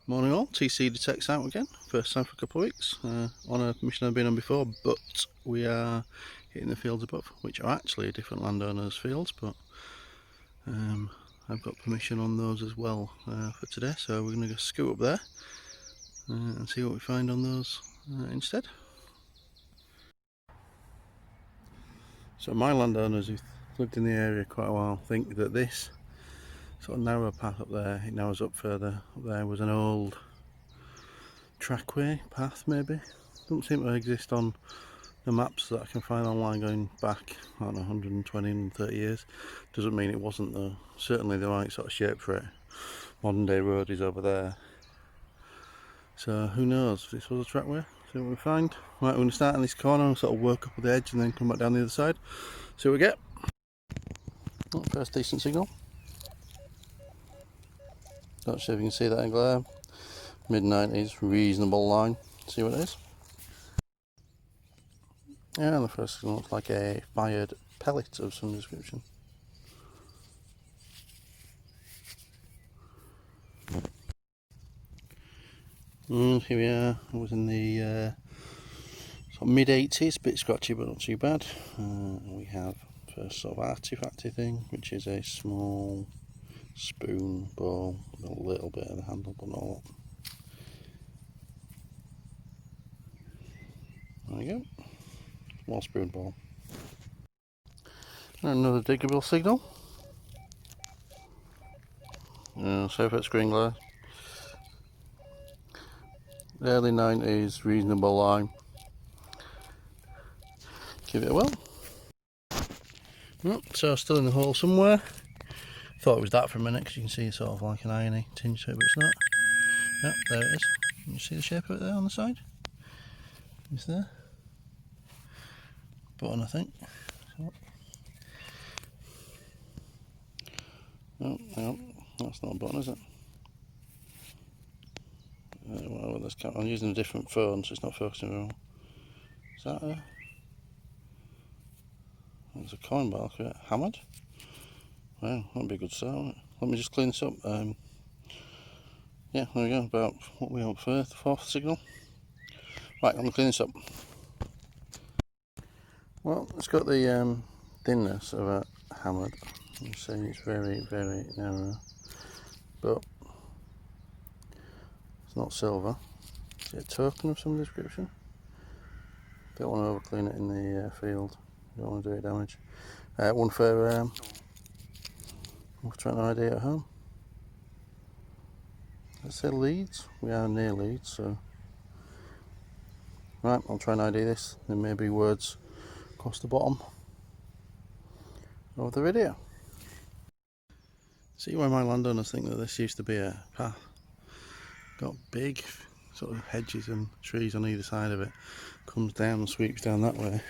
Morning all, tcDetects out again, first time for a couple of weeks, on a mission I've been on before, but we are hitting the fields above, which are actually different landowners' fields, but I've got permission on those as well for today, so we're going to go scoot up there and see what we find on those instead. So my landowners who've lived in the area quite a while think that this sort of narrow path up there, it narrows up further, up there was an old trackway path maybe. Doesn't seem to exist on the maps that I can find online going back, I don't know, 120 and 30 years. Doesn't mean it wasn't though. Certainly the right sort of shape for it. Modern day road is over there. So who knows if this was a trackway. See what we find. Right, we're going to start in this corner and sort of work up the edge and then come back down the other side. See what we get. Oh, first decent signal. Not sure if you can see that in glare. Mid-90s, reasonable line. See what it is. Yeah, the first signal looks like a fired pellet of some description. And here we are. It was in the sort of mid-80s, bit scratchy but not too bad. We have first sort of artifacty thing, which is a small spoon ball with a little bit of the handle, but not a lot. There we go. Small spoon ball. And another diggable signal. Surface screen glare. Early 90s, reasonable line. Give it a whirl. Oh, so still in the hole somewhere. Thought it was that for a minute because you can see sort of like an irony tinge to it, but it's not. Yep, there it is. Can you see the shape of it there on the side? It's there. Button, I think. Oh, no, that's not a button, is it? Well, this camera, I'm using a different phone, so it's not focusing very well. Is that a... There's a coin bar, hammered? Wow, that'd be a good start, wouldn't it? Let me just clean this up. Yeah, there we go, about what we want for the fourth signal. Right, I'm going to clean this up. Well, it's got the thinness of a hammered. I'm saying it's very, very narrow, but it's not silver. Is it a token of some description? Don't want to over clean it in the field. Don't want to do it damage. One for trying to ID at home. Let's say Leeds. We are near Leeds, so right. I'll try and ID this. There may be words across the bottom of the video. See why my landowners think that this used to be a path. Got big sort of hedges and trees on either side of it. Comes down and sweeps down that way.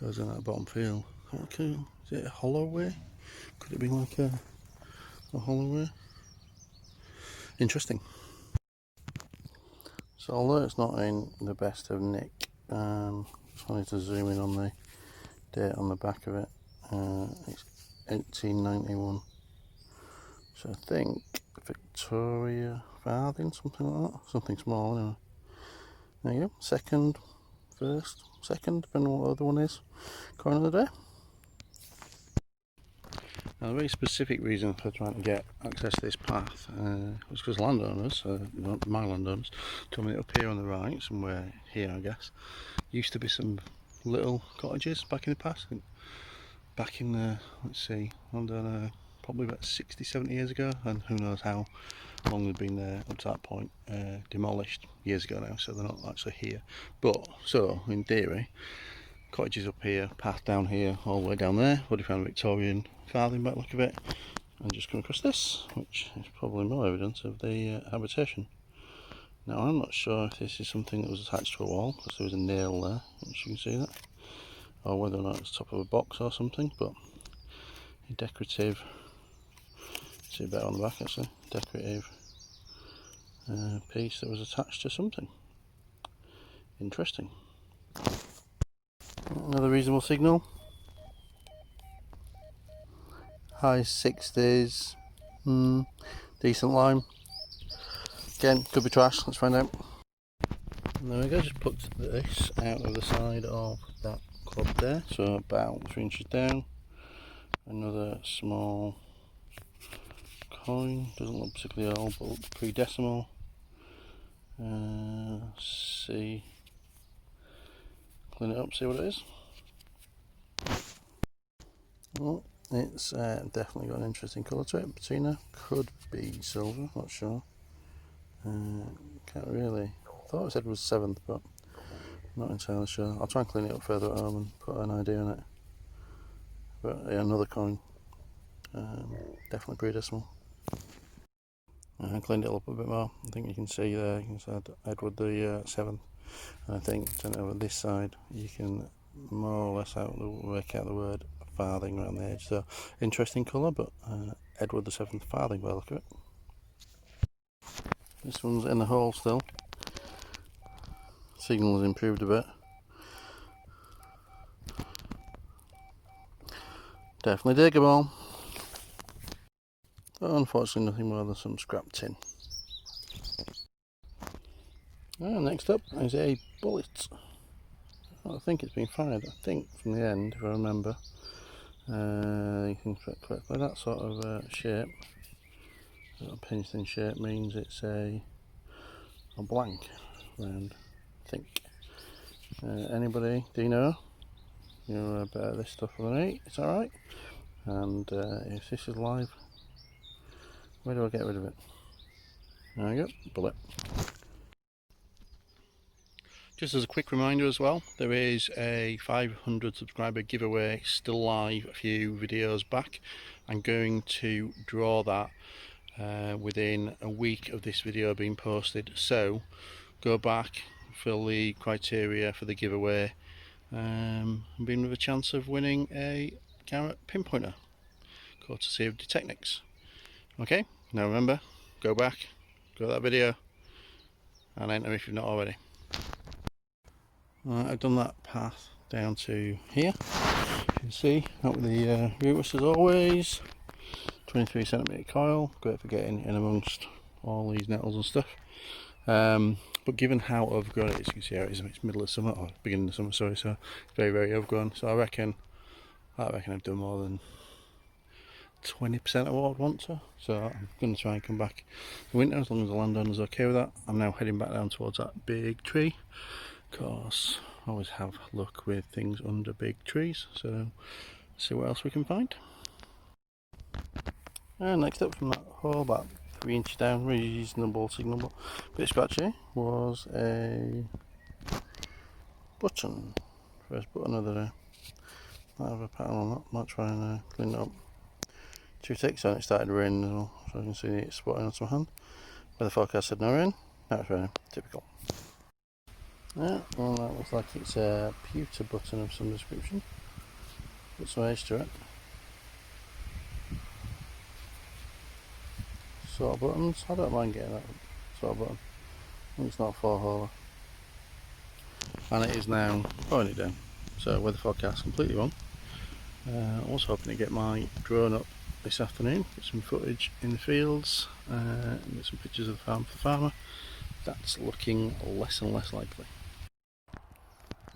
Goes in that bottom field. Okay, is it a hollow way? Could it be like a hollow way? Interesting. So although it's not in the best of nick, just wanted to zoom in on the date on the back of it. It's 1891. So I think Victoria farthing, something like that. Something small anyway. There you go. Second, first, second, depending on what the other one is. Coin of the day. Now, a very specific reason for trying to get access to this path was because landowners, my landowners, told me that up here on the right, somewhere here I guess, used to be some little cottages back in the past. Back in the, let's see, probably about 60, 70 years ago, and who knows how long they've been there up to that point, demolished years ago now, so they're not actually here. But, so, in theory, cottages up here, path down here, all the way down there. Already found a Victorian farthing by the look of it, and just come across this, which is probably more evidence of the habitation. Now I'm not sure if this is something that was attached to a wall, because there was a nail there, which you can see that, or whether or not it's top of a box or something, but a decorative, see better on the back actually, decorative piece that was attached to something. Interesting. Another reasonable signal. High 60s, decent line. Again, could be trash, let's find out. And there we go, just plucked this out of the side of that club there, so about 3 inches down. Another small coin, doesn't look particularly old but looks pretty decimal. See, clean it up, see what it is. Well, it's definitely got an interesting colour to it. Patina, could be silver, not sure. Can't really, I thought it said it was 7th, but not entirely sure. I'll try and clean it up further at home and put an idea on it. But yeah, another coin, definitely pretty decimal. I cleaned it up a bit more. I think you can see there, you can see Edward the 7th. And I think turn it over this side, you can more or less work out the word farthing around the edge. So interesting colour, but Edward the 7th farthing by the look of it. This one's in the hole still. Signal has improved a bit. Definitely diggable. But unfortunately nothing more than some scrap tin. Next up is a bullet. I think it's been fired, I think, from the end, if I remember. You can correctly, that sort of shape, a pinch thin shape, means it's a blank round, I think. Anybody, do you know? You're better at this stuff than me, it's alright. And if this is live, where do I get rid of it? There we go, bullet. Just as a quick reminder as well, there is a 500 subscriber giveaway still live a few videos back. I'm going to draw that within a week of this video being posted, so go back, fill the criteria for the giveaway, and be with a chance of winning a carrot pinpointer courtesy of tcDetects. Okay, now remember, go back, go to that video and enter if you've not already. I've done that path down to here. You can see out with the Rutus as always. 23cm coil, great for getting in amongst all these nettles and stuff. But given how overgrown it is, you can see how it is. It's middle of summer, or beginning of summer, sorry. So it's very, very overgrown. So I reckon I've done more than 20% of what I'd want to. So I'm going to try and come back in winter as long as the landowner's okay with that. I'm now heading back down towards that big tree. Of course, I always have luck with things under big trees, so see what else we can find. And next up from that hole, about 3 inches down, reasonable signal, but a bit scratchy, was a button. First button of the day. Might have a pattern on that, might try and clean it up. 2 ticks and it started raining as well, so you can see it spotting on some hand. Weather forecast said no rain, now it's raining, typical. Yeah, well that looks like it's a pewter button of some description. Put some edge to it. Sort of buttons, I don't mind getting that sort of button. I think it's not a 4-holer. And it is now pouring it down. So weather forecast completely wrong. I was hoping to get my drone up this afternoon, get some footage in the fields, and get some pictures of the farm for the farmer. That's looking less and less likely.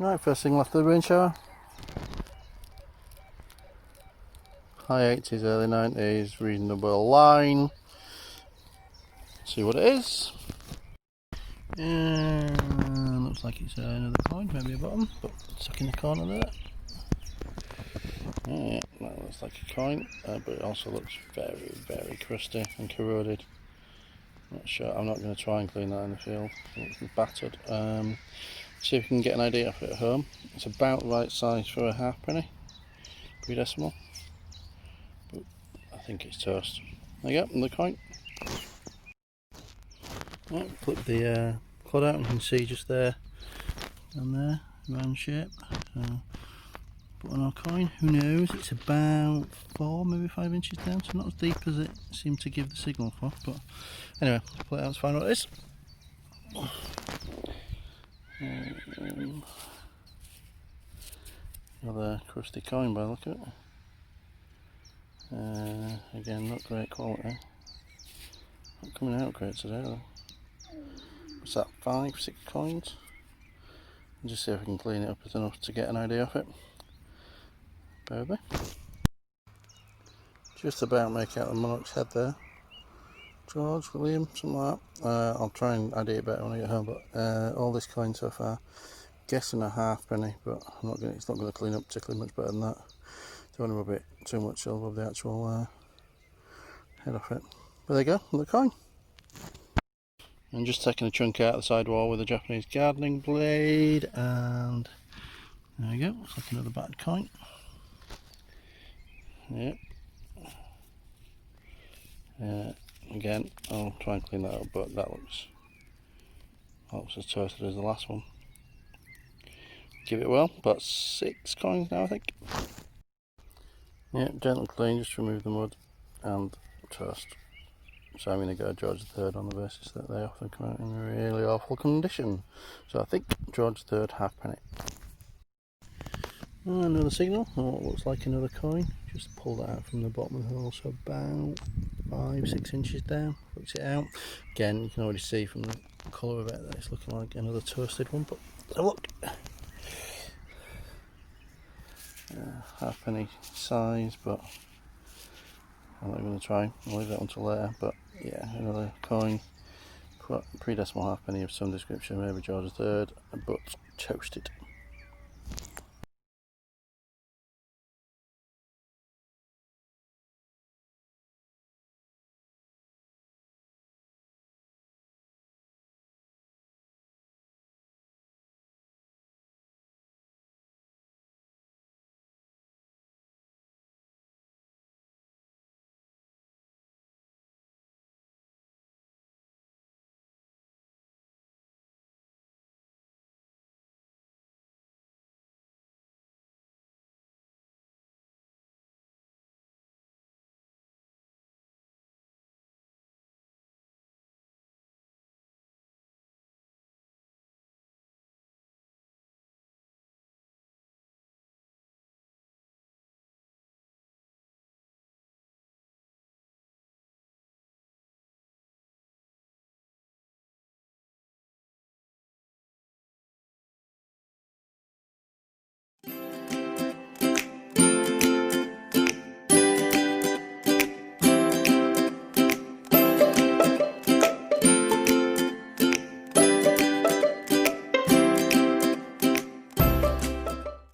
Right, first thing after the rain shower. High 80s, early 90s, reasonable line. See what it is. And looks like it's another coin, maybe a bottom, but stuck in the corner there. Yeah, that looks like a coin, but it also looks very, very crusty and corroded. Not sure, I'm not going to try and clean that in the field. It looks battered. See if we can get an idea of it at home. It's about the right size for a halfpenny, pre-decimal, but I think it's toast. There you go, the coin. Right, flip the clod out and you can see just there and there, round shape. So, put on our coin, who knows, it's about 4, maybe 5 inches down, so not as deep as it seemed to give the signal for, but anyway, pull it out and find what it is. Another crusty coin by the look of it. Again, not great quality. Not coming out great today though. what's that, 5, 6 coins, and just see if I can clean it up enough to get an idea of it. Bear with me. Just about make out the monarch's head there. George, William, something like that. I'll try and ID it better when I get home, but all this coin so far, guessing a halfpenny, but it's not going to clean up particularly much better than that. Don't want to rub it too much silver of the actual head off it. But there you go, another coin. And just taking a chunk out of the side wall with a Japanese gardening blade, and there we go, looks like another battered coin. Yep. Again, I'll try and clean that up, but that looks as toasted as the last one. Give it a whirl, about 6 coins now I think. Yep, gentle clean, just remove the mud and toast. So I'm going to go George III on the basis that they often come out in really awful condition. So I think George III halfpenny. Another signal, or what looks like another coin. Just pull that out from the bottom of the hole, so about 5-6 inches down. Flicks it out. Again, you can already see from the colour of it that it's looking like another toasted one, but have a look. Halfpenny size, but I'm not going to try. I'll leave that one till later. But yeah, another coin, pre-decimal halfpenny of some description, maybe George III, but toasted.